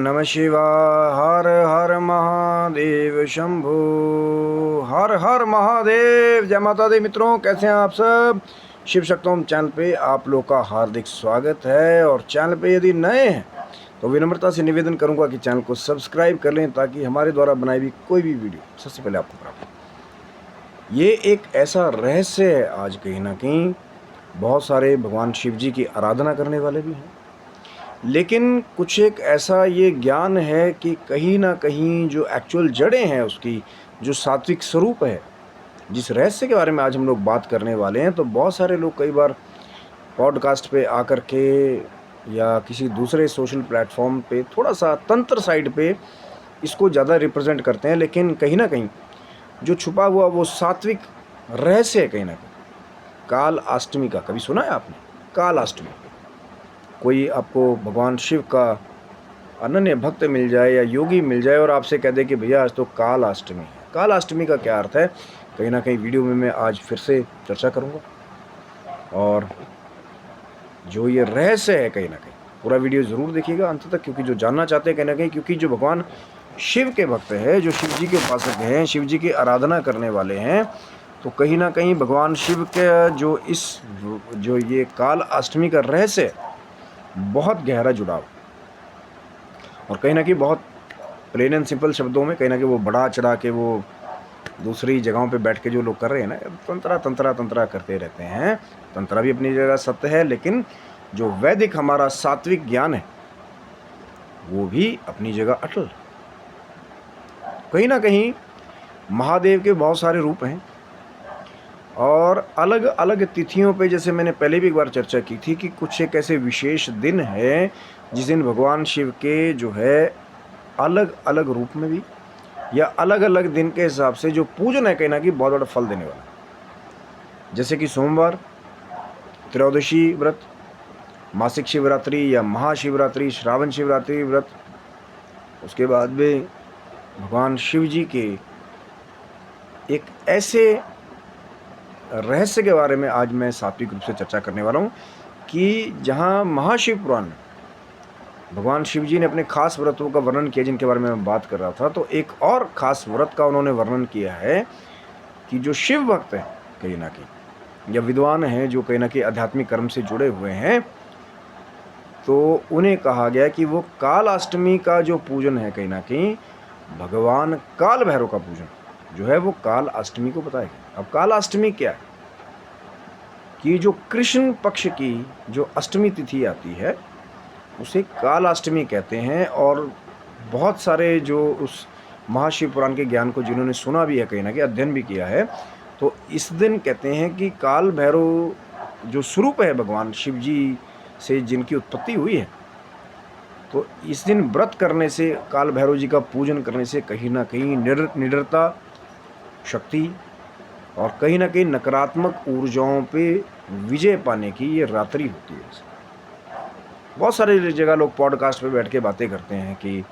नमः शिवाय। हर हर महादेव शंभु। हर हर महादेव। जय माता दी। मित्रों, कैसे हैं आप सब? शिव शक्तोम चैनल पे आप लोग का हार्दिक स्वागत है। और चैनल पे यदि नए हैं तो विनम्रता से निवेदन करूंगा कि चैनल को सब्सक्राइब कर लें ताकि हमारे द्वारा बनाई हुई कोई भी वीडियो सबसे पहले आपको प्राप्त हो। ये एक ऐसा रहस्य है, आज कहीं ना कहीं बहुत सारे भगवान शिव जी की आराधना करने वाले भी हैं, लेकिन कुछ एक ऐसा ये ज्ञान है कि कहीं ना कहीं जो एक्चुअल जड़ें हैं उसकी, जो सात्विक स्वरूप है, जिस रहस्य के बारे में आज हम लोग बात करने वाले हैं, तो बहुत सारे लोग कई बार पॉडकास्ट पे आकर के या किसी दूसरे सोशल प्लेटफॉर्म पे थोड़ा सा तंत्र साइड पे इसको ज़्यादा रिप्रेजेंट करते हैं, लेकिन कहीं ना कहीं जो छुपा हुआ वो सात्विक रहस्य है कहीं ना कहीं काल अष्टमी का। कभी सुना है आपने काल अष्टमी? कोई आपको भगवान शिव का अनन्य भक्त मिल जाए या योगी मिल जाए और आपसे कह दे कि भैया आज तो काल अष्टमी है। काल अष्टमी का क्या अर्थ है, कहीं ना कहीं वीडियो में मैं आज फिर से चर्चा करूंगा। और जो ये रहस्य है, कहीं ना कहीं पूरा वीडियो ज़रूर देखिएगा अंत तक, क्योंकि जो जानना चाहते हैं कहीं ना कहीं, क्योंकि जो भगवान शिव के भक्त हैं, जो शिव जी के उपासक हैं, शिव जी की आराधना करने वाले हैं, तो कहीं ना कहीं भगवान शिव के जो ये काल अष्टमी का रहस्य है, बहुत गहरा जुड़ाव। और कहीं ना कहीं बहुत प्लेन एंड सिंपल शब्दों में कहीं ना कहीं वो बढ़ा चढ़ा के वो दूसरी जगहों पे बैठ के जो लोग कर रहे हैं ना, तंत्रा करते रहते हैं। तंत्रा भी अपनी जगह सत्य है, लेकिन जो वैदिक हमारा सात्विक ज्ञान है वो भी अपनी जगह अटल। कहीं ना कहीं महादेव के बहुत सारे रूप हैं और अलग अलग तिथियों पे, जैसे मैंने पहले भी एक बार चर्चा की थी कि कुछ एक ऐसे विशेष दिन है जिस दिन भगवान शिव के जो है अलग अलग रूप में भी या अलग अलग दिन के हिसाब से जो पूजन है कहीं ना कहीं बहुत बड़ा फल देने वाला है। जैसे कि सोमवार, त्रयोदशी व्रत, मासिक शिवरात्रि या महाशिवरात्रि, श्रावण शिवरात्रि व्रत, उसके बाद में भगवान शिव जी के एक ऐसे रहस्य के बारे में आज मैं सात्विक रूप से चर्चा करने वाला हूँ कि जहाँ महाशिव पुराण में भगवान शिव जी ने अपने खास व्रतों का वर्णन किया, जिनके बारे में मैं बात कर रहा था, तो एक और खास व्रत का उन्होंने वर्णन किया है कि जो शिव भक्त हैं कहीं ना कहीं या विद्वान हैं, जो कहीं ना कहीं आध्यात्मिक कर्म से जुड़े हुए हैं, तो उन्हें कहा गया कि वो काल अष्टमी का जो पूजन है, कहीं ना कहीं भगवान काल भैरव का पूजन जो है वो काल अष्टमी को बताएगा। अब काल अष्टमी क्या है कि जो कृष्ण पक्ष की जो अष्टमी तिथि आती है उसे काल अष्टमी कहते हैं। और बहुत सारे जो उस महाशिव पुराण के ज्ञान को जिन्होंने सुना भी है, कहीं ना कहीं अध्ययन भी किया है, तो इस दिन कहते हैं कि काल भैरव जो स्वरूप है भगवान शिव जी से जिनकी उत्पत्ति हुई है, तो इस दिन व्रत करने से, काल भैरव जी का पूजन करने से कहीं ना कहीं निडरता, शक्ति और कहीं ना कहीं नकारात्मक ऊर्जाओं पे विजय पाने की ये रात्रि होती है। बहुत सारे जगह लोग पॉडकास्ट पे बैठ के बातें करते हैं कि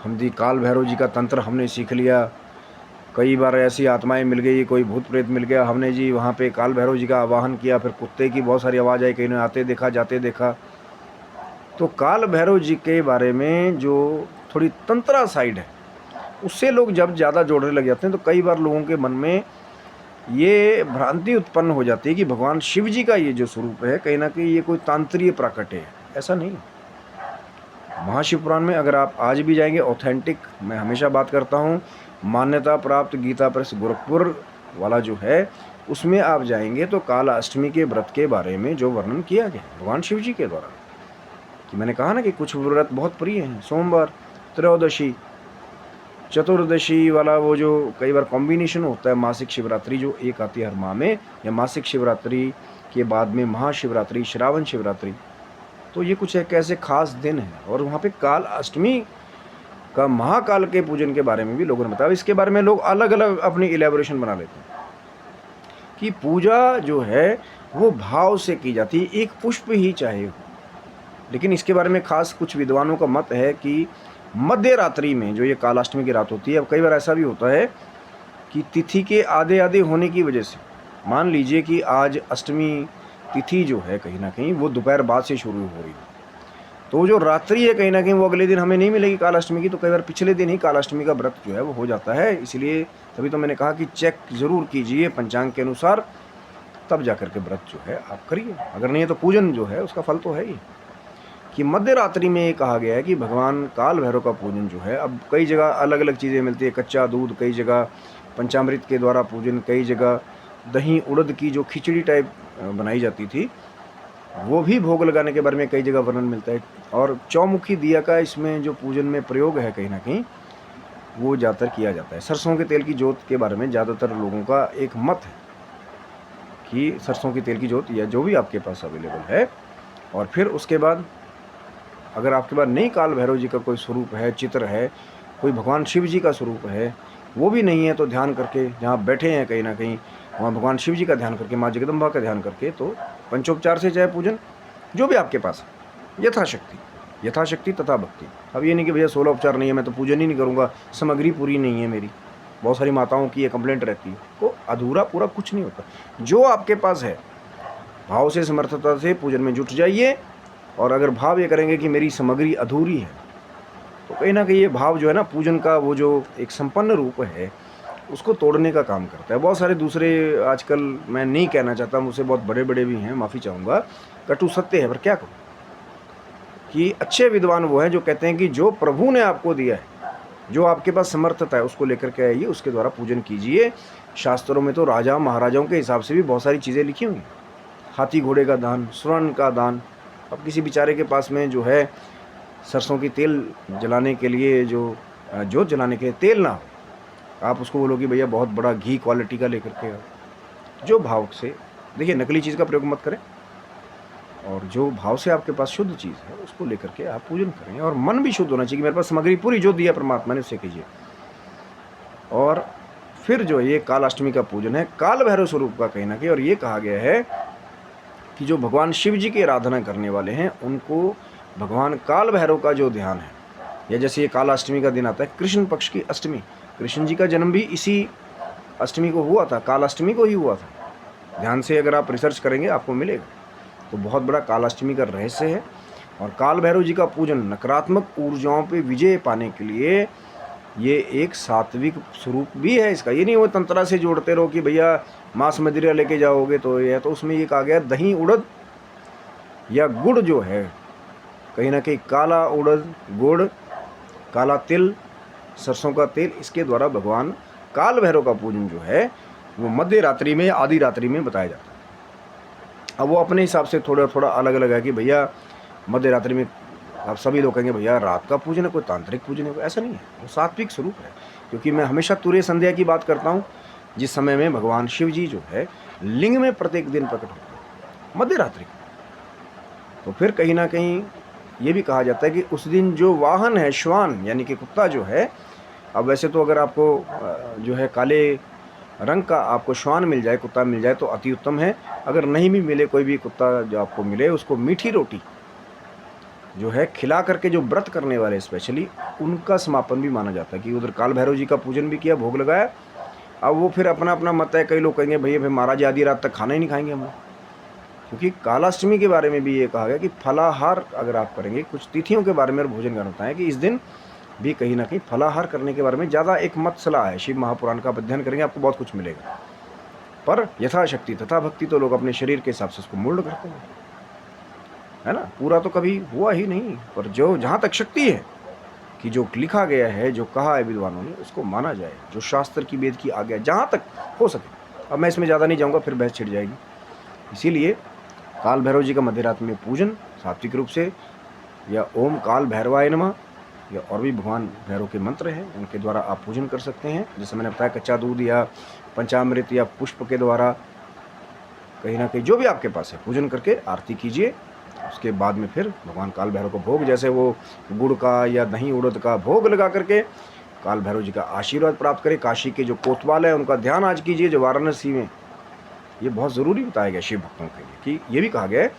हम जी काल भैरव जी का तंत्र हमने सीख लिया, कई बार ऐसी आत्माएं मिल गई, कोई भूत प्रेत मिल गया, हमने जी वहाँ पे काल भैरव जी का आवाहन किया, फिर कुत्ते की बहुत सारी आवाज़ आई, कहीं ने आते देखा, जाते देखा। तो काल भैरव जी के बारे में जो थोड़ी तंत्रा साइड है उससे लोग जब ज़्यादा जोड़ने लग जाते हैं, तो कई बार लोगों के मन में ये भ्रांति उत्पन्न हो जाती है कि भगवान शिव जी का ये जो स्वरूप है कहीं ना कहीं ये कोई तांत्रिक प्राकट्य है। ऐसा नहीं। महाशिव पुराण में अगर आप आज भी जाएंगे, ऑथेंटिक, मैं हमेशा बात करता हूँ, मान्यता प्राप्त गीता प्रेस गोरखपुर वाला जो है, उसमें आप जाएंगे तो काल अष्टमी के व्रत के बारे में जो वर्णन किया गया भगवान शिव जी के द्वारा, कि मैंने कहा ना कि कुछ व्रत बहुत प्रिय हैं, सोमवार, त्रयोदशी, चतुर्दशी वाला वो जो कई बार कॉम्बिनेशन होता है, मासिक शिवरात्रि जो एक आती है हर माह में, या मासिक शिवरात्रि के बाद में महाशिवरात्रि, श्रावण शिवरात्रि, तो ये कुछ एक ऐसे खास दिन है। और वहाँ पे काल अष्टमी का, महाकाल के पूजन के बारे में भी लोगों ने बताया। इसके बारे में लोग अलग अलग अपनी इलेबोरेशन बना लेते हैं कि पूजा जो है वो भाव से की जाती है, एक पुष्प ही चाहे हो। लेकिन इसके बारे में खास कुछ विद्वानों का मत है कि मध्य रात्रि में जो ये कालाष्टमी की रात होती है, अब कई बार ऐसा भी होता है कि तिथि के आधे आधे होने की वजह से, मान लीजिए कि आज अष्टमी तिथि जो है कहीं ना कहीं वो दोपहर बाद से शुरू हो रही है, तो जो रात्रि है कहीं ना कहीं वो अगले दिन हमें नहीं मिलेगी कालाष्टमी की, तो कई बार पिछले दिन ही कालाष्टमी का व्रत जो है वो हो जाता है। इसलिए तभी तो मैंने कहा कि चेक ज़रूर कीजिए पंचांग के अनुसार, तब जा कर के व्रत जो है आप करिए। अगर नहीं है तो पूजन जो है उसका फल तो है ही। कि मध्य रात्रि में ये कहा गया है कि भगवान काल भैरव का पूजन जो है, अब कई जगह अलग अलग चीज़ें मिलती है, कच्चा दूध, कई जगह पंचामृत के द्वारा पूजन, कई जगह दही उड़द की जो खिचड़ी टाइप बनाई जाती थी वो भी भोग लगाने के बारे में कई जगह वर्णन मिलता है। और चौमुखी दिया का इसमें जो पूजन में प्रयोग है कहीं ना कहीं वो ज़्यादातर किया जाता है। सरसों के तेल की जोत के बारे में ज़्यादातर लोगों का एक मत है कि सरसों की तेल की जोत या जो भी आपके पास अवेलेबल है। और फिर उसके बाद अगर आपके पास नहीं काल भैरव जी का कोई स्वरूप है, चित्र है, कोई भगवान शिव जी का स्वरूप है, वो भी नहीं है, तो ध्यान करके जहाँ बैठे हैं कहीं ना कहीं वहाँ भगवान शिव जी का ध्यान करके, माँ जगदम्बा का ध्यान करके, तो पंचोपचार से चाहे पूजन जो भी आपके पास है यथाशक्ति तथा भक्ति। अब ये नहीं कि भैया 16 उपचार नहीं है मैं तो पूजन ही नहीं करूँगा, सामग्री पूरी नहीं है मेरी। बहुत सारी माताओं की ये कंप्लेंट रहती है, तो अधूरा पूरा कुछ नहीं होता। जो आपके पास है भाव से, समर्थता से पूजन में जुट जाइए। और अगर भाव ये करेंगे कि मेरी सामग्री अधूरी है, तो कहीं ना कहीं ये भाव जो है ना पूजन का वो जो एक संपन्न रूप है उसको तोड़ने का काम करता है। बहुत सारे दूसरे आजकल, मैं नहीं कहना चाहता, मुझसे बहुत बड़े बड़े भी हैं, माफ़ी चाहूँगा, कटु सत्य है, पर क्या करूँ कि अच्छे विद्वान वो हैं जो कहते हैं कि जो प्रभु ने आपको दिया है, जो आपके पास समर्थता है, उसको लेकर के आइए, उसके द्वारा पूजन कीजिए। शास्त्रों में तो राजा महाराजाओं के हिसाब से भी बहुत सारी चीज़ें लिखी हुई, हाथी घोड़े का दान, स्वर्ण का दान। अब किसी बेचारे के पास में जो है सरसों की तेल जलाने के लिए जो जोत जलाने के लिए तेल ना हो, आप उसको बोलो कि भैया बहुत बड़ा घी क्वालिटी का लेकर के आओ। जो भाव से, देखिए नकली चीज़ का प्रयोग मत करें, और जो भाव से आपके पास शुद्ध चीज़ है उसको लेकर के आप पूजन करें। और मन भी शुद्ध होना चाहिए कि मेरे पास सामग्री पूरी जो दिया परमात्मा ने उससे कीजिए। और फिर जो ये कालाष्टमी का पूजन है काल भैरव स्वरूप का कहीं ना कहीं, और ये कहा गया है कि जो भगवान शिव जी की आराधना करने वाले हैं उनको भगवान काल भैरव का जो ध्यान है, या जैसे ये कालाष्टमी का दिन आता है, कृष्ण पक्ष की अष्टमी, कृष्ण जी का जन्म भी इसी अष्टमी को हुआ था, कालाष्टमी को ही हुआ था। ध्यान से अगर आप रिसर्च करेंगे आपको मिलेगा। तो बहुत बड़ा कालाष्टमी का रहस्य है। और काल भैरव जी का पूजन नकारात्मक ऊर्जाओं पे विजय पाने के लिए ये एक सात्विक स्वरूप भी है इसका। ये नहीं वो तंत्रा से जोड़ते रहो कि भैया मांस मदिरा लेके जाओगे तो ये है, तो उसमें ये कहा गया दही उड़द या गुड़ जो है, कहीं ना कहीं काला उड़द, गुड़, काला तिल, सरसों का तेल, इसके द्वारा भगवान काल भैरव का पूजन जो है वो मध्य रात्रि में, आधी रात्रि में बताया जाता है। अब वो अपने हिसाब से थोड़ा थोड़ा अलग अलग है कि भैया मध्य रात्रि में आप सभी लोग कहेंगे भैया रात का पूजन है, कोई तांत्रिक पूजन है, ऐसा नहीं है, वो सात्विक स्वरूप है। क्योंकि मैं हमेशा तुर्य संध्या की बात करता हूँ, जिस समय में भगवान शिव जी जो है लिंग में प्रत्येक दिन प्रकट होते हैं मध्य रात्रि। तो फिर कहीं ना कहीं ये भी कहा जाता है कि उस दिन जो वाहन है श्वान यानी कि कुत्ता जो है, अब वैसे तो अगर आपको जो है काले रंग का आपको श्वान मिल जाए, कुत्ता मिल जाए तो अति उत्तम है। अगर नहीं भी मिले, कोई भी कुत्ता जो आपको मिले, उसको मीठी रोटी जो है खिला करके जो व्रत करने वाले स्पेशली उनका समापन भी माना जाता है कि उधर काल भैरव जी का पूजन भी किया, भोग लगाया। अब वो फिर अपना अपना मत है, कई लोग कहेंगे भैया भाई महाराज आधी रात तक खाना ही नहीं खाएंगे हम लोग, क्योंकि कालाष्टमी के बारे में भी ये कहा गया कि फलाहार अगर आप करेंगे, कुछ तिथियों के बारे में और भोजन करना है कि इस दिन भी कहीं ना कहीं फलाहार करने के बारे में ज़्यादा एक मत सलाह है। शिव महापुराण का अध्ययन करेंगे आपको बहुत कुछ मिलेगा, पर यथाशक्ति तथा भक्ति तो लोग अपने शरीर के हिसाब से उसको मोल्ड करते हैं, है ना। पूरा तो कभी हुआ ही नहीं, पर जो जहाँ तक शक्ति है कि जो लिखा गया है, जो कहा है विद्वानों ने, उसको माना जाए, जो शास्त्र की वेद की आज्ञा जहाँ तक हो सके। अब मैं इसमें ज़्यादा नहीं जाऊँगा, फिर बहस छिड़ जाएगी। इसीलिए काल भैरव जी का मध्यरात्रि में पूजन सात्विक रूप से, या ओम काल भैरवाय नमः, या और भी भगवान भैरव के मंत्र हैं उनके द्वारा आप पूजन कर सकते हैं। जैसे मैंने बताया कच्चा दूध या पंचामृत या पुष्प के द्वारा कहीं ना कहीं जो भी आपके पास है पूजन करके आरती कीजिए। उसके बाद में फिर भगवान काल भैरव को भोग, जैसे वो गुड़ का या दही उड़द का भोग लगा करके काल भैरव जी का आशीर्वाद प्राप्त करें। काशी के जो कोतवाल है उनका ध्यान आज कीजिए, जो वाराणसी में, ये बहुत ज़रूरी बताया गया शिव भक्तों के लिए, कि ये भी कहा गया है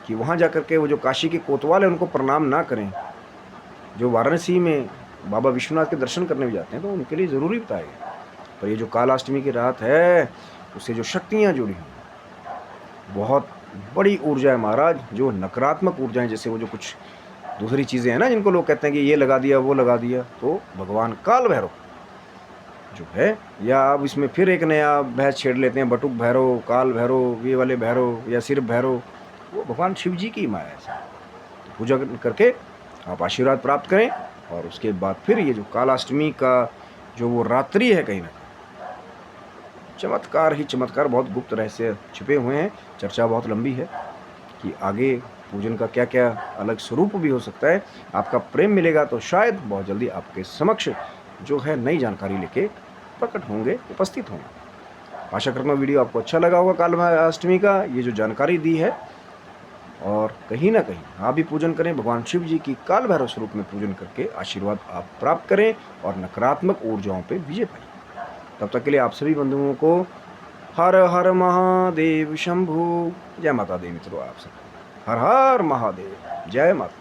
कि वहाँ जा कर के वो जो काशी के कोतवाल है उनको प्रणाम ना करें। जो वाराणसी में बाबा विश्वनाथ के दर्शन करने भी जाते हैं तो उनके लिए ज़रूरी बताया गया। पर ये जो कालाष्टमी की रात है उससे जो शक्तियाँ जुड़ी हैं, बहुत बड़ी ऊर्जा है महाराज। जो नकारात्मक ऊर्जाएं, जैसे वो जो कुछ दूसरी चीज़ें हैं ना जिनको लोग कहते हैं कि ये लगा दिया वो लगा दिया, तो भगवान काल भैरव जो है, या अब इसमें फिर एक नया बहस छेड़ लेते हैं, बटुक भैरव, काल भैरव, ये वाले भैरव या सिर्फ भैरव, वो भगवान शिव जी की माया है। तो पूजा करके आप आशीर्वाद प्राप्त करें, और उसके बाद फिर ये जो कालाष्टमी का जो वो रात्रि है, कहीं ना चमत्कार ही चमत्कार, बहुत गुप्त रहस्य छिपे हुए हैं। चर्चा बहुत लंबी है कि आगे पूजन का क्या क्या अलग स्वरूप भी हो सकता है। आपका प्रेम मिलेगा तो शायद बहुत जल्दी आपके समक्ष जो है नई जानकारी लेके प्रकट होंगे, उपस्थित होंगे। आशा करता हूँ वीडियो आपको अच्छा लगा होगा कालाष्टमी का ये जो जानकारी दी है, और कहीं ना कहीं आप भी पूजन करें, भगवान शिव जी की काल भैरव स्वरूप में पूजन करके आशीर्वाद आप प्राप्त करें और नकारात्मक ऊर्जाओं पर विजय पाएं। तब तक के लिए आप सभी बंधुओं को हर हर महादेव शंभू। जय माता दी मित्रों, आप सब हर हर महादेव, जय माता।